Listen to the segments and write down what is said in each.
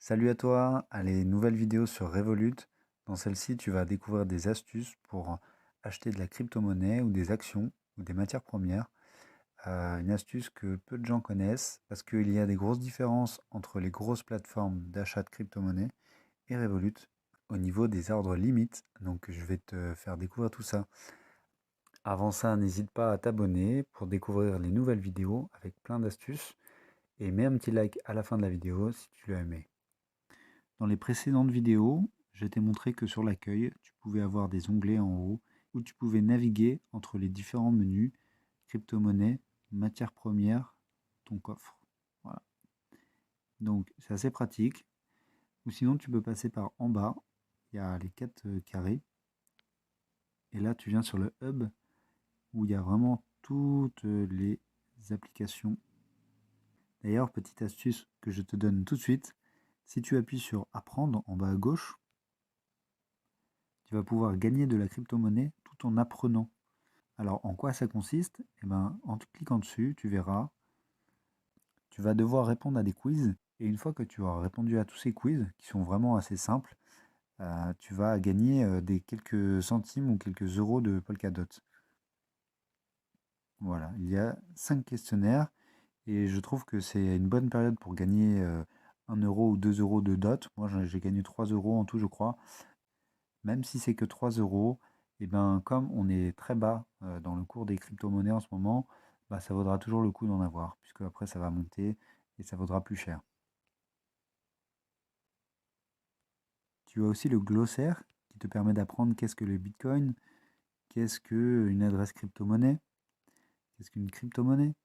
Salut à toi, allez, nouvelle vidéo sur Revolut. Dans celle-ci, tu vas découvrir des astuces pour acheter de la crypto-monnaie ou des actions ou des matières premières. Une astuce que peu de gens connaissent parce qu'il y a des grosses différences entre les grosses plateformes d'achat de crypto-monnaie et Revolut au niveau des ordres limites. Donc je vais te faire découvrir tout ça. Avant ça, n'hésite pas à t'abonner pour découvrir les nouvelles vidéos avec plein d'astuces et mets un petit like à la fin de la vidéo si tu l'as aimé. Dans les précédentes vidéos, je t'ai montré que sur l'accueil, tu pouvais avoir des onglets en haut où tu pouvais naviguer entre les différents menus, crypto-monnaie, matières premières, ton coffre. Voilà. Donc c'est assez pratique. Ou sinon tu peux passer par en bas, il y a les 4 carrés. Et là tu viens sur le hub où il y a vraiment toutes les applications. D'ailleurs, petite astuce que je te donne tout de suite, si tu appuies sur apprendre en bas à gauche, tu vas pouvoir gagner de la crypto-monnaie tout en apprenant. Alors, en quoi ça consiste? Eh ben, en cliquant dessus, tu verras, tu vas devoir répondre à des quiz. Et une fois que tu auras répondu à tous ces quiz, qui sont vraiment assez simples, tu vas gagner des quelques centimes ou quelques euros de Polkadot. Voilà, il y a 5 questionnaires et je trouve que c'est une bonne période pour gagner 1 euro ou 2 euros de dot. Moi, j'ai gagné 3 euros en tout, je crois. Même si c'est que 3 euros, et ben, comme on est très bas dans le cours des crypto-monnaies en ce moment, bah, ça vaudra toujours le coup d'en avoir, puisque après ça va monter et ça vaudra plus cher. Tu as aussi le glossaire qui te permet d'apprendre qu'est-ce que le Bitcoin, qu'est-ce qu'une adresse crypto-monnaie, qu'est-ce qu'une crypto-monnaie,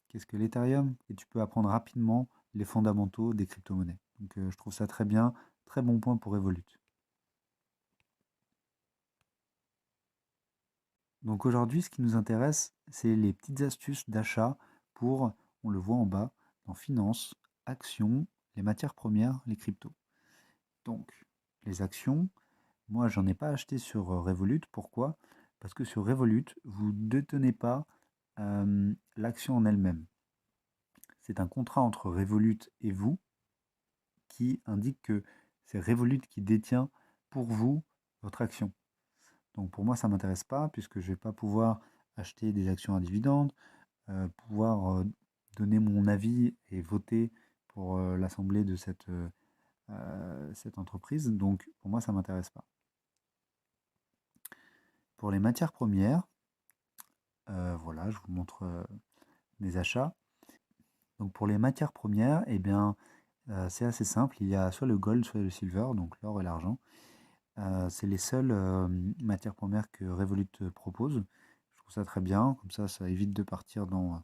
qu'est-ce que l'Ethereum, et tu peux apprendre rapidement les fondamentaux des crypto-monnaies. Donc je trouve ça très bien, très bon point pour Revolut. Donc aujourd'hui, ce qui nous intéresse, c'est les petites astuces d'achat pour, on le voit en bas, dans finance, actions, les matières premières, les cryptos. Donc, les actions, moi, j'en ai pas acheté sur Revolut. Pourquoi? Parce que sur Revolut, vous ne détenez pas l'action en elle-même. C'est un contrat entre Revolut et vous qui indique que c'est Revolut qui détient pour vous votre action. Donc pour moi, ça ne m'intéresse pas puisque je ne vais pas pouvoir acheter des actions à dividendes, pouvoir donner mon avis et voter pour l'assemblée de cette entreprise. Donc pour moi, ça ne m'intéresse pas. Pour les matières premières, voilà, je vous montre mes achats. Donc pour les matières premières, eh bien, c'est assez simple. Il y a soit le gold, soit le silver, donc l'or et l'argent. C'est les seules matières premières que Revolut propose. Je trouve ça très bien, comme ça évite de partir dans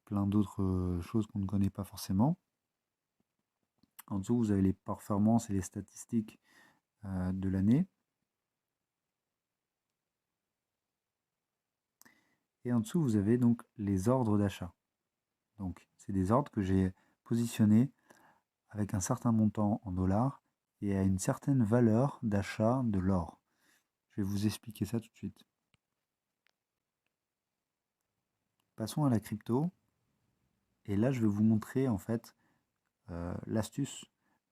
plein d'autres choses qu'on ne connaît pas forcément. En dessous, vous avez les performances et les statistiques de l'année. Et en dessous, vous avez donc les ordres d'achat. Donc, c'est des ordres que j'ai positionnés avec un certain montant en dollars et à une certaine valeur d'achat de l'or. Je vais vous expliquer ça tout de suite. Passons à la crypto. Et là, je vais vous montrer en fait l'astuce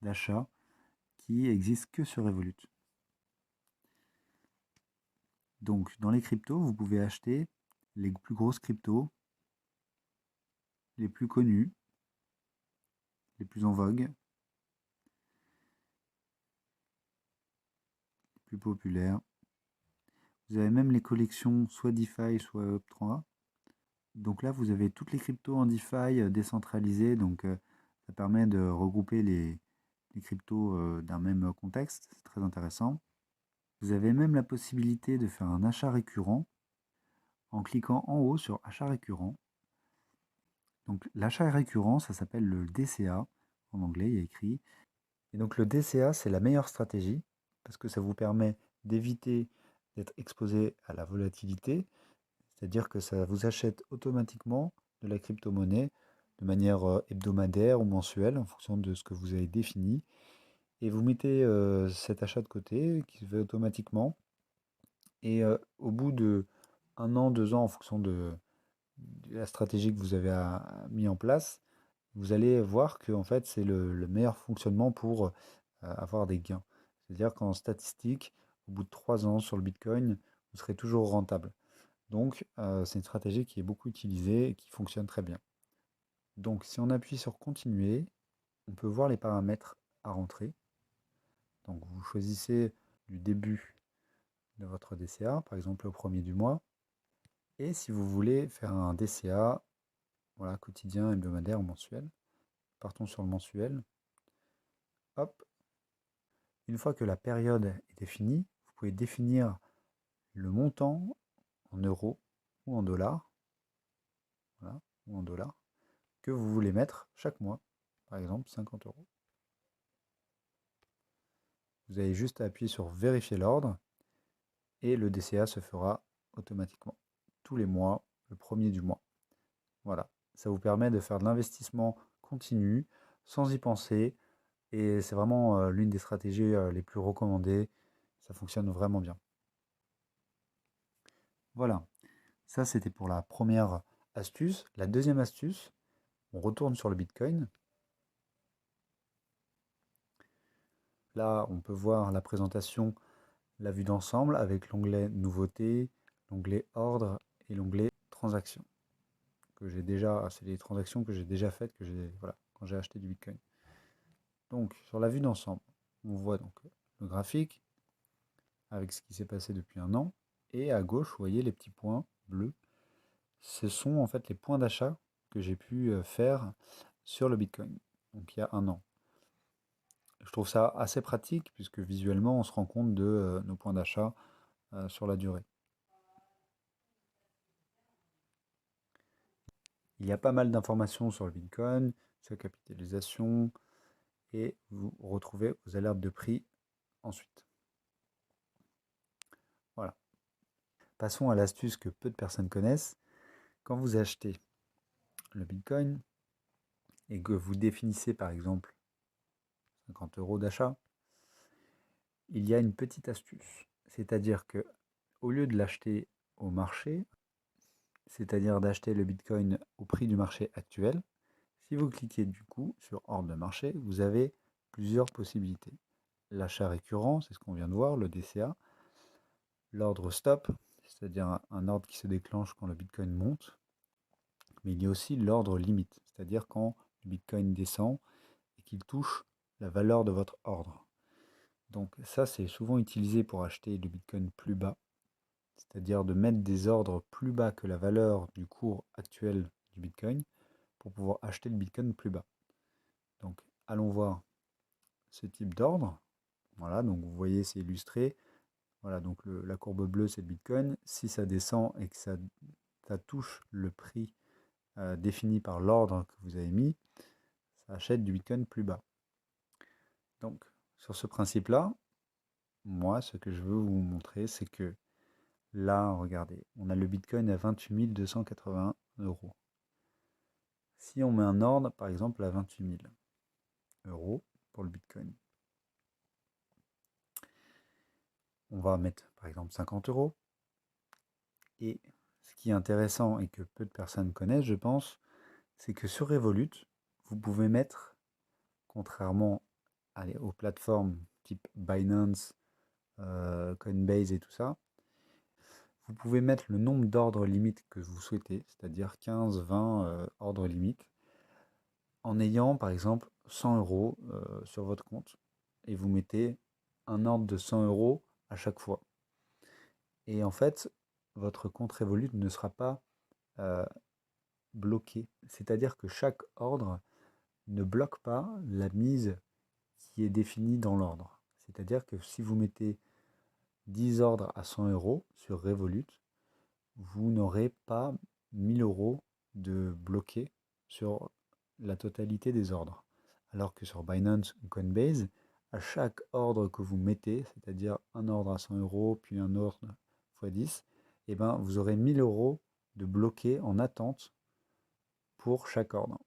d'achat qui existe que sur Revolut. Donc, dans les cryptos, vous pouvez acheter les plus grosses cryptos, les plus connues, les plus en vogue, les plus populaires. Vous avez même les collections soit DeFi, soit Web3. Donc là, vous avez toutes les cryptos en DeFi décentralisées. Donc, ça permet de regrouper les cryptos d'un même contexte. C'est très intéressant. Vous avez même la possibilité de faire un achat récurrent en cliquant en haut sur achat récurrent. Donc l'achat récurrent, ça s'appelle le DCA. En anglais, il y a écrit. Et donc le DCA, c'est la meilleure stratégie parce que ça vous permet d'éviter d'être exposé à la volatilité, c'est-à-dire que ça vous achète automatiquement de la crypto-monnaie de manière hebdomadaire ou mensuelle en fonction de ce que vous avez défini. Et vous mettez cet achat de côté qui se fait automatiquement. Et au bout de 1 an, 2 ans, en fonction de la stratégie que vous avez mis en place, vous allez voir que en fait, c'est le meilleur fonctionnement pour avoir des gains. C'est-à-dire qu'en statistique, au bout de 3 ans sur le Bitcoin, vous serez toujours rentable. Donc, c'est une stratégie qui est beaucoup utilisée et qui fonctionne très bien. Donc, si on appuie sur continuer, on peut voir les paramètres à rentrer. Donc, vous choisissez du début de votre DCA, par exemple au premier du mois. Et si vous voulez faire un DCA, voilà, quotidien, hebdomadaire ou mensuel, partons sur le mensuel. Hop, une fois que la période est définie, vous pouvez définir le montant en euros ou en dollars, voilà, ou en dollars, que vous voulez mettre chaque mois, par exemple 50 euros. Vous avez juste à appuyer sur vérifier l'ordre et le DCA se fera automatiquement tous les mois, le premier du mois. Voilà, ça vous permet de faire de l'investissement continu sans y penser et c'est vraiment l'une des stratégies les plus recommandées. Ça fonctionne vraiment bien. Voilà, ça c'était pour la première astuce. La deuxième astuce, on retourne sur le Bitcoin. Là, on peut voir la présentation, la vue d'ensemble avec l'onglet Nouveautés, l'onglet Ordre et l'onglet Transactions. Que j'ai déjà, c'est les transactions que j'ai déjà faites voilà, quand j'ai acheté du Bitcoin. Donc, sur la vue d'ensemble, on voit donc le graphique avec ce qui s'est passé depuis un an. Et à gauche, vous voyez les petits points bleus. Ce sont en fait les points d'achat que j'ai pu faire sur le Bitcoin. Donc, il y a un an. Je trouve ça assez pratique puisque visuellement, on se rend compte de nos points d'achat sur la durée. Il y a pas mal d'informations sur le Bitcoin, sa capitalisation, et vous retrouvez vos alertes de prix ensuite. Voilà. Passons à l'astuce que peu de personnes connaissent. Quand vous achetez le Bitcoin et que vous définissez par exemple 50 euros d'achat, il y a une petite astuce. C'est-à-dire que au lieu de l'acheter au marché, c'est-à-dire d'acheter le Bitcoin au prix du marché actuel, si vous cliquez du coup sur ordre de marché, vous avez plusieurs possibilités. L'achat récurrent, c'est ce qu'on vient de voir, le DCA. L'ordre stop, c'est-à-dire un ordre qui se déclenche quand le Bitcoin monte. Mais il y a aussi l'ordre limite, c'est-à-dire quand le Bitcoin descend et qu'il touche la valeur de votre ordre. Donc ça, c'est souvent utilisé pour acheter le Bitcoin plus bas, c'est-à-dire de mettre des ordres plus bas que la valeur du cours actuel du Bitcoin pour pouvoir acheter le Bitcoin plus bas. Donc allons voir ce type d'ordre. Voilà, donc vous voyez, c'est illustré. Voilà, donc la courbe bleue, c'est le Bitcoin. Si ça descend et que ça touche le prix défini par l'ordre que vous avez mis, ça achète du Bitcoin plus bas. Donc, sur ce principe-là, moi, ce que je veux vous montrer, c'est que là, regardez, on a le Bitcoin à 28 281 euros. Si on met un ordre, par exemple, à 28 000 euros pour le Bitcoin, on va mettre, par exemple, 50 euros. Et ce qui est intéressant et que peu de personnes connaissent, je pense, c'est que sur Revolut, vous pouvez mettre, contrairement aux plateformes type Binance, Coinbase et tout ça, vous pouvez mettre le nombre d'ordres limites que vous souhaitez, c'est-à-dire 15, 20 ordres limites, en ayant par exemple 100 euros sur votre compte. Et vous mettez un ordre de 100 euros à chaque fois. Et en fait, votre compte Revolut ne sera pas bloqué. C'est-à-dire que chaque ordre ne bloque pas la mise qui est définie dans l'ordre. C'est-à-dire que si vous mettez 10 ordres à 100 euros sur Revolut, vous n'aurez pas 1000 euros de bloqués sur la totalité des ordres. Alors que sur Binance ou Coinbase, à chaque ordre que vous mettez, c'est-à-dire un ordre à 100 euros, puis un ordre x 10, et ben, vous aurez 1000 euros de bloqués en attente pour chaque ordre.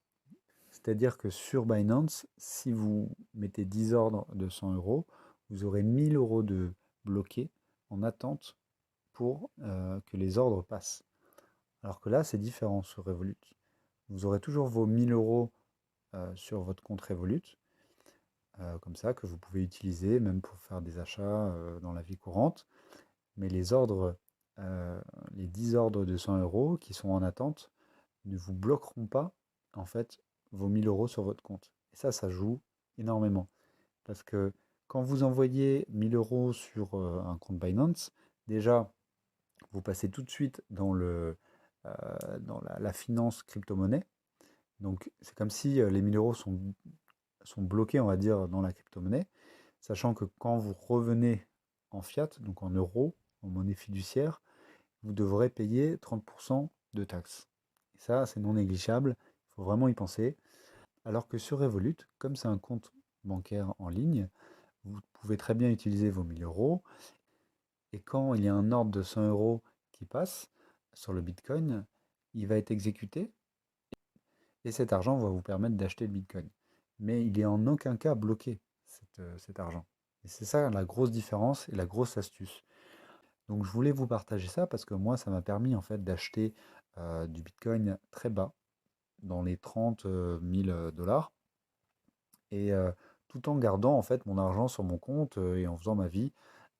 C'est-à-dire que sur Binance, si vous mettez 10 ordres de 100 euros, vous aurez 1000 euros de bloqués en attente pour que les ordres passent. Alors que là, c'est différent sur Revolut. Vous aurez toujours vos 1000 euros sur votre compte Revolut, comme ça, que vous pouvez utiliser même pour faire des achats dans la vie courante. Mais euh, les 10 ordres de 100 euros qui sont en attente ne vous bloqueront pas en fait vos 1000 euros sur votre compte. Et ça joue énormément. Parce que quand vous envoyez 1000 euros sur un compte Binance, déjà, vous passez tout de suite dans la finance crypto-monnaie. Donc, c'est comme si les 1000 euros sont bloqués, on va dire, dans la crypto-monnaie, sachant que quand vous revenez en fiat, donc en euros, en monnaie fiduciaire, vous devrez payer 30% de taxes. Et ça, c'est non négligeable, il faut vraiment y penser. Alors que sur Revolut, comme c'est un compte bancaire en ligne, vous pouvez très bien utiliser vos 1000 euros. Et quand il y a un ordre de 100 euros qui passe sur le Bitcoin, il va être exécuté et cet argent va vous permettre d'acheter le Bitcoin. Mais il est en aucun cas bloqué, cet argent. Et c'est ça la grosse différence et la grosse astuce. Donc je voulais vous partager ça parce que moi, ça m'a permis en fait d'acheter du Bitcoin très bas, dans les 30 000 dollars, et tout en gardant en fait mon argent sur mon compte et en faisant ma vie.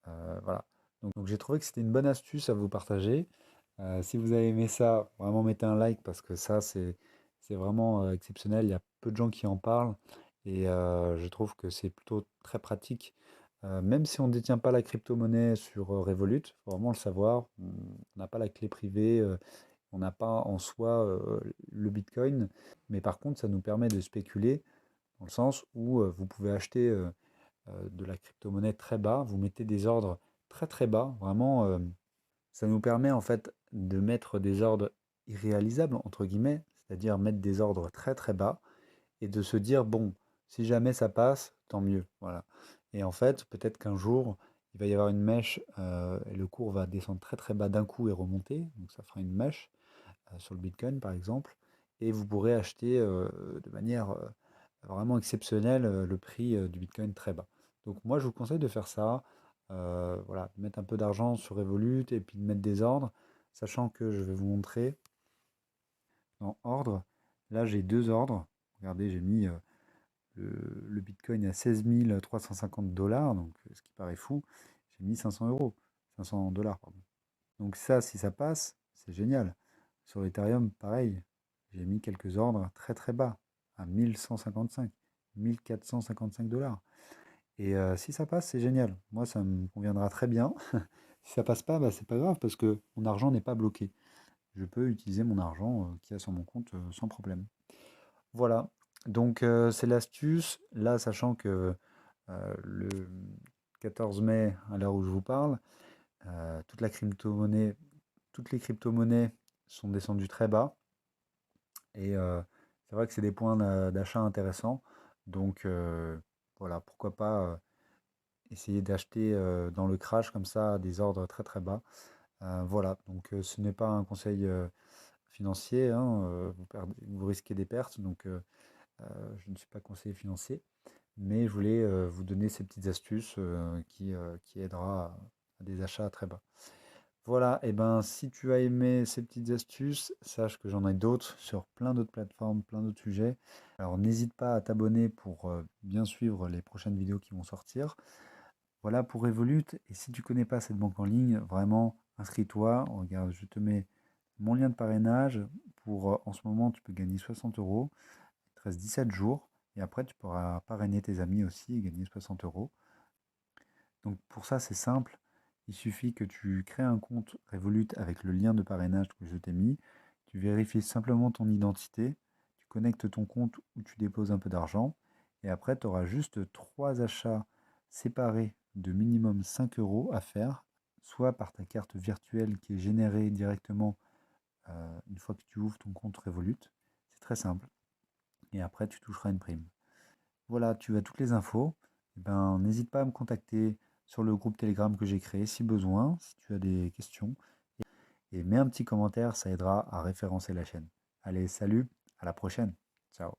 Voilà. Donc j'ai trouvé que c'était une bonne astuce à vous partager. Si vous avez aimé ça, vraiment mettez un like parce que ça c'est vraiment exceptionnel. Il y a peu de gens qui en parlent et je trouve que c'est plutôt très pratique. Même si on ne détient pas la crypto-monnaie sur Revolut, il faut vraiment le savoir. On n'a pas la clé privée, on n'a pas en soi le Bitcoin, mais par contre ça nous permet de spéculer dans le sens où vous pouvez acheter de la crypto-monnaie très bas, vous mettez des ordres très très bas, vraiment, ça nous permet en fait de mettre des ordres irréalisables, entre guillemets, c'est-à-dire mettre des ordres très très bas et de se dire, bon, si jamais ça passe, tant mieux, voilà. Et en fait, peut-être qu'un jour, il va y avoir une mèche et le cours va descendre très très bas d'un coup et remonter, donc ça fera une mèche sur le Bitcoin par exemple, et vous pourrez acheter de manière vraiment exceptionnelle le prix du Bitcoin très bas. Donc moi je vous conseille de faire ça, voilà, de mettre un peu d'argent sur Revolut et puis de mettre des ordres, sachant que je vais vous montrer dans ordre. Là j'ai deux ordres. Regardez, j'ai mis le Bitcoin à 16 350 dollars, donc ce qui paraît fou. J'ai mis 500 euros, 500 dollars, pardon. Donc ça, si ça passe, c'est génial. Sur l'Ethereum, pareil, j'ai mis quelques ordres très très bas, à 1155, 1455 dollars. Et si ça passe, c'est génial. Moi, ça me conviendra très bien. Si ça passe pas, bah, c'est pas grave parce que mon argent n'est pas bloqué. Je peux utiliser mon argent qui est sur mon compte sans problème. Voilà. Donc c'est l'astuce. Là, sachant que le 14 mai, à l'heure où je vous parle, toute la crypto-monnaie toutes les crypto-monnaies sont descendues très bas et c'est vrai que c'est des points d'achat intéressants. Donc voilà, pourquoi pas essayer d'acheter dans le crash comme ça des ordres très très bas. Voilà, donc ce n'est pas un conseil financier, hein, vous risquez des pertes, donc je ne suis pas conseiller financier, mais je voulais vous donner ces petites astuces qui aidera à des achats très bas. Voilà, et ben si tu as aimé ces petites astuces, sache que j'en ai d'autres sur plein d'autres plateformes, plein d'autres sujets. Alors n'hésite pas à t'abonner pour bien suivre les prochaines vidéos qui vont sortir. Voilà pour Revolut. Et si tu connais pas cette banque en ligne, vraiment inscris-toi. Regarde, je te mets mon lien de parrainage. Pour en ce moment, tu peux gagner 60 euros. Il te reste 17 jours. Et après, tu pourras parrainer tes amis aussi et gagner 60 euros. Donc pour ça, c'est simple. Il suffit que tu crées un compte Revolut avec le lien de parrainage que je t'ai mis. Tu vérifies simplement ton identité. Tu connectes ton compte où tu déposes un peu d'argent. Et après, tu auras juste 3 achats séparés de minimum 5 euros à faire, soit par ta carte virtuelle qui est générée directement une fois que tu ouvres ton compte Revolut. C'est très simple. Et après, tu toucheras une prime. Voilà, tu as toutes les infos. Eh ben, n'hésite pas à me contacter sur le groupe Telegram que j'ai créé si besoin, si tu as des questions. Et mets un petit commentaire, ça aidera à référencer la chaîne. Allez, salut, à la prochaine. Ciao.